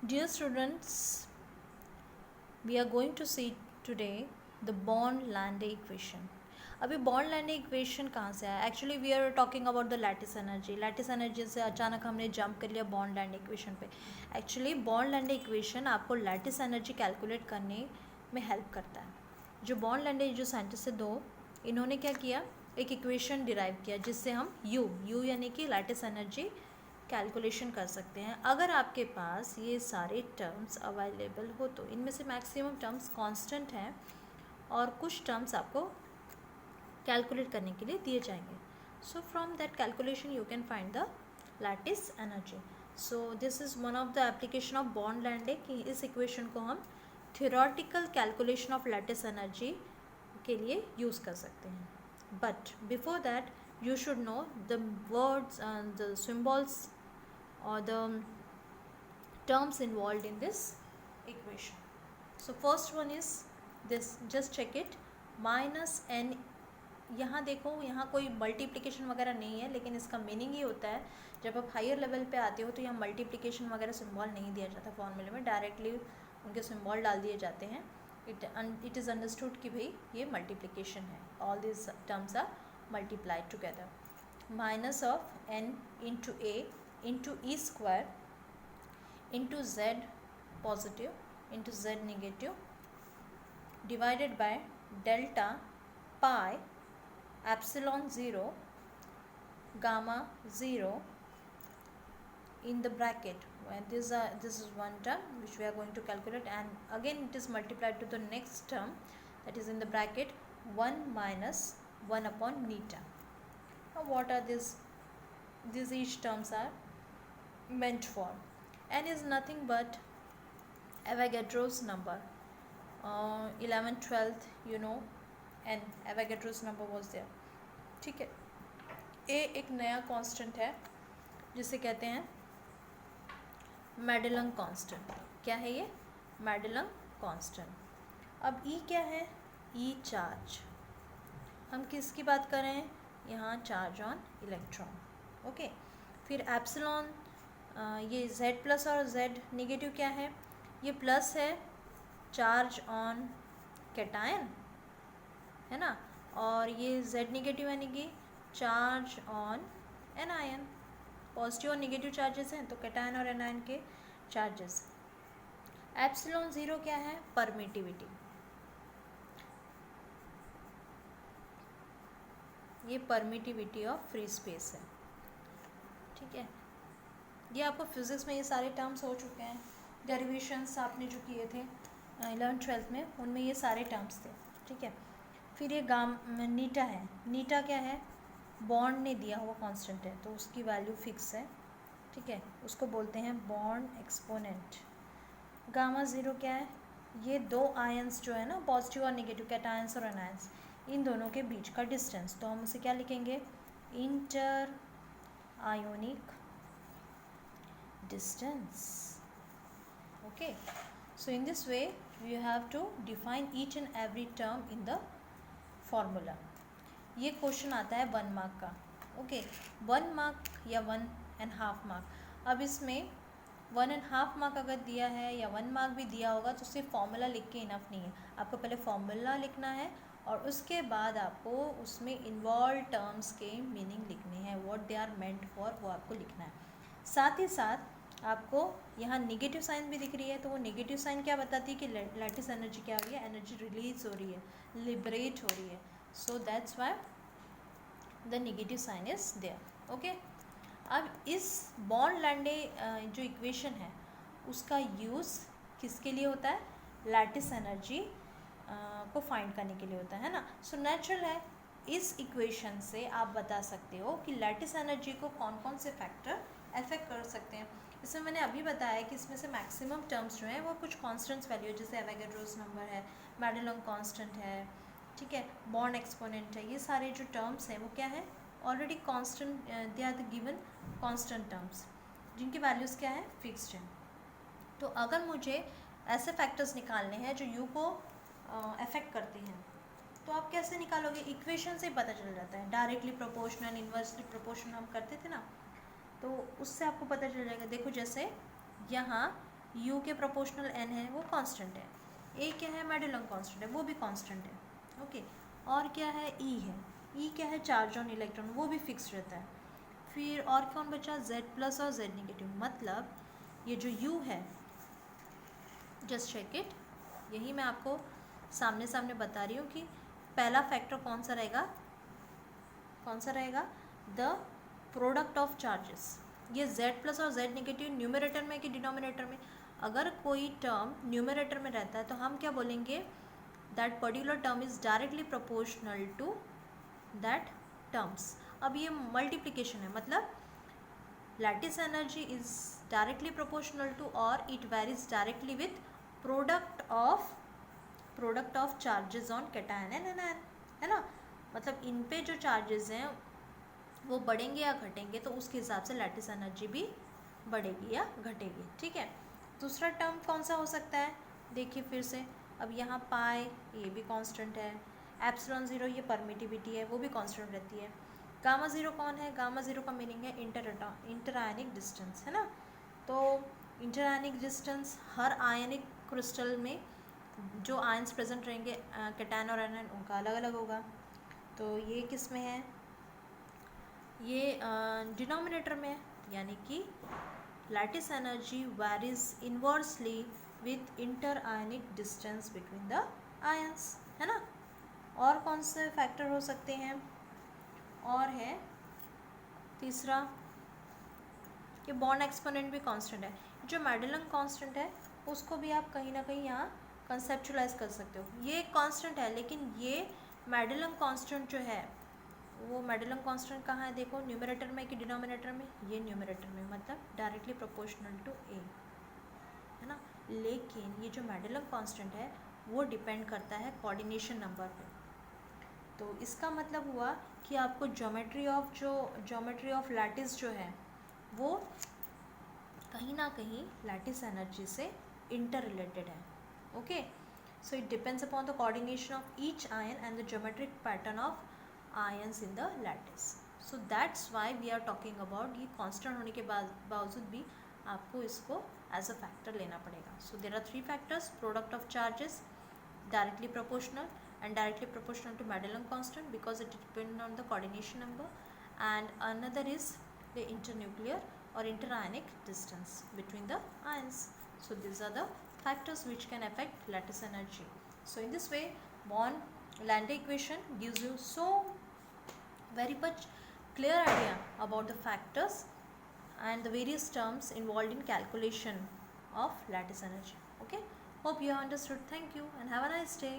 Dear students, we are going to see today the Born-Landay equation. अभी Born Lande equation कहाँ से आया? Actually we are talking about the lattice energy. Lattice energy से अचानक हमने jump कर लिया बॉर्न-लैंडे इक्वेशन पे. एक्चुअली बॉर्न-लैंडे इक्वेशन आपको लैटिस एनर्जी कैलकुलेट करने में हेल्प करता है. जो बॉर्न-लैंडे जो साइंटिस्ट है दो, इन्होंने क्या किया, एक इक्वेशन डिराइव किया जिससे हम यू यानी कि लैटिस एनर्जी कैलकुलेशन कर सकते हैं. अगर आपके पास ये सारे टर्म्स अवेलेबल हो तो इनमें से मैक्सिमम टर्म्स कांस्टेंट हैं और कुछ टर्म्स आपको कैलकुलेट करने के लिए दिए जाएंगे. So from that calculation you can find the lattice energy. So this is one of the application of born-Landé कि इस इक्वेशन को हम theoretical calculation of lattice energy के लिए यूज़ कर सकते हैं. But before that you should know the words and the symbols or the terms involved in this equation. So first one is this, just check it, minus n. यहाँ देखो, यहाँ कोई multiplication वगैरह नहीं है, लेकिन इसका मीनिंग ये होता है जब आप हायर लेवल पे आते हो तो यहाँ मल्टीप्लिकेशन वगैरह सिम्बॉल नहीं दिया जाता फॉर्मूले में, डायरेक्टली उनके सिम्बॉल डाल दिए जाते हैं. इट इज़ अंडरस्टूड कि भाई ये मल्टीप्लिकेशन है. All this terms are multiplied together. Minus of n into a into e square into z positive into z negative divided by delta pi epsilon 0 gamma 0 in the bracket. This is one term which we are going to calculate, and again it is multiplied to the next term that is in the bracket 1 minus 1 upon neta. Now what are these each terms are meant for? N is nothing but Avogadro's number. 11th 12th you know n, Avogadro's number was there. ठीक है. A एक नया constant है जिसे कहते हैं मेडलंग constant. क्या है ये? मेडलंग कांस्टेंट. अब E क्या है? E charge. हम किसकी बात कर रहे हैं यहाँ? Charge on electron. ओके. फिर एप्सिलॉन, ये Z प्लस और Z निगेटिव क्या है? ये प्लस है चार्ज ऑन कैटायन, है ना, और ये Z निगेटिव यानी कि चार्ज ऑन एनायन. पॉजिटिव और निगेटिव चार्जेस हैं तो कैटायन और एनायन के चार्जेस. एप्सिलॉन 0 क्या है? परमिटिविटी. ये परमिटिविटी ऑफ फ्री स्पेस है. ठीक है. ये आपको फिज़िक्स में ये सारे टर्म्स हो चुके हैं. डेरिवेशंस आपने जो किए थे 11th-12th में, उनमें ये सारे टर्म्स थे. ठीक है. फिर ये नीटा है. नीटा क्या है? बॉन्ड ने दिया हुआ कांस्टेंट है तो उसकी वैल्यू फिक्स है. ठीक है. उसको बोलते हैं बॉन्ड एक्सपोनेंट. गामा 0 क्या है? ये दो आयंस जो है ना, पॉजिटिव और नेगेटिव, कैटायंस और एनायंस, इन दोनों के बीच का डिस्टेंस, तो हम उसे क्या लिखेंगे? Inter ionic distance. Okay. So in this way you have to define each and every term in the formula. ये क्वेश्चन आता है 1 मार्क का. ओके. 1 मार्क या 1.5 मार्क. अब इसमें 1.5 मार्क अगर दिया है या 1 मार्क भी दिया होगा तो सिर्फ फॉर्मूला लिख के इनफ नहीं है. आपको पहले फॉर्मूला लिखना है और उसके बाद आपको उसमें इन्वॉल्व टर्म्स के मीनिंग लिखने हैं, what they are meant for, वो आपको लिखना है. साथ ही साथ आपको यहाँ नेगेटिव साइन भी दिख रही है, तो वो नेगेटिव साइन क्या बताती है कि लैटिस एनर्जी क्या हो रही है? एनर्जी रिलीज हो रही है, लिबरेट हो रही है. So that's why the negative sign is there. Okay. अब इस बॉर्न-लैंडे जो इक्वेशन है उसका यूज़ किसके लिए होता है? लैटिस एनर्जी को फाइंड करने के लिए होता है ना. सो नेचुरल है, इस इक्वेशन से आप बता सकते हो कि लैटिस एनर्जी को कौन कौन से फैक्टर अफेक्ट कर सकते हैं. इसमें मैंने अभी बताया कि इसमें से मैक्सिमम टर्म्स जो हैं वो कुछ कॉन्स्टेंट्स वैल्यू, जैसे एवोगाड्रोस नंबर है, मेडलंग कांस्टेंट है, ठीक है, बॉर्न एक्सपोनेंट है, ये सारे जो टर्म्स हैं वो क्या है? Already constant, they are the given constant terms जिनकी वैल्यूज़ क्या है? फिक्स्ड है. तो अगर मुझे ऐसे फैक्टर्स निकालने हैं जो यू को अफेक्ट करते हैं तो आप कैसे निकालोगे? इक्वेशन से पता चल जाता है. डायरेक्टली प्रोपोर्शनल, इन्वर्सली प्रोपोर्शनल हम करते थे ना, तो उससे आपको पता चल जाएगा. देखो जैसे यहाँ U के प्रोपोर्शनल n है वो कांस्टेंट है, A क्या है मेडुलम कांस्टेंट है वो भी कांस्टेंट है। ओके, और क्या है E है, E क्या है चार्ज ऑन इलेक्ट्रॉन वो भी फिक्स रहता है। फिर और कौन बचा Z प्लस और Z नेगेटिव, मतलब ये जो U है, जस्ट चेक इट, यही मैं आपको सामने सामने बता रही हूँ कि पहला फैक्टर कौन सा रहेगा, कौन सा रहेगा, द प्रोडक्ट ऑफ चार्जेस। ये Z प्लस और Z नेगेटिव न्यूमरेटर में कि डिनोमिनेटर में, अगर कोई टर्म न्यूमरेटर में रहता है तो हम क्या बोलेंगे, that particular term is directly proportional to that terms. अब ये मल्टीप्लिकेशन है, मतलब lattice energy is directly proportional to और it varies directly with product of charges on cation and anion, है ना। मतलब इन पे जो चार्जेस हैं वो बढ़ेंगे या घटेंगे तो उसके हिसाब से लैटिस एनर्जी भी बढ़ेगी या घटेगी, ठीक है। दूसरा टर्म कौन सा हो सकता है, देखिए फिर से, अब यहाँ पाई ये भी कांस्टेंट है, एप्सिलॉन ज़ीरो ये परमिटिविटी है वो भी कांस्टेंट रहती है। गामा ज़ीरो कौन है, गामा ज़ीरो का मीनिंग है इंटरआयनिक डिस्टेंस, है ना। तो इंटरआयनिक डिस्टेंस हर आयनिक क्रिस्टल में जो आयंस प्रेजेंट रहेंगे कैटायन और एनायन उनका अलग अलग होगा। तो ये किस में है, ये डिनोमिनेटर में है, यानी कि lattice energy varies inversely with inter ionic distance between the ions, है ना। और कौन से फैक्टर हो सकते हैं, और है तीसरा, ये बॉन्ड एक्सपोनेंट भी कांस्टेंट है। जो मेडुलम कांस्टेंट है उसको भी आप कहीं ना कहीं यहाँ कंसेप्चुलाइज कर सकते हो, ये कांस्टेंट है, लेकिन ये मेडुलम कांस्टेंट जो है वो मेडुलम कांस्टेंट कहाँ है, देखो न्यूमरेटर में कि डिनोमिनेटर में, ये न्यूमरेटर में, मतलब डायरेक्टली प्रोपोर्शनल टू A, है ना। लेकिन ये जो मेडुलम कांस्टेंट है वो डिपेंड करता है कोऑर्डिनेशन नंबर पे। तो इसका मतलब हुआ कि आपको ज्योमेट्री ऑफ लैटिस जो है वो कहीं ना कहीं लैटिस एनर्जी से इंटर रिलेटेड है। Okay, so it depends upon the coordination of each ion and the geometric pattern of ions in the lattice. So that's why we are talking about, ये constant होने के बावजूद भी आपको इसको as a factor लेना पड़ेगा। So there are three factors, product of charges, directly proportional and directly proportional to Madelung constant because it depends on the coordination number, and another is the internuclear or interionic distance between the ions. So these are the factors which can affect lattice energy. So in this way Born-Lande equation gives you so very much clear idea about the factors and the various terms involved in calculation of lattice energy. Okay, hope you have understood. Thank you and have a nice day.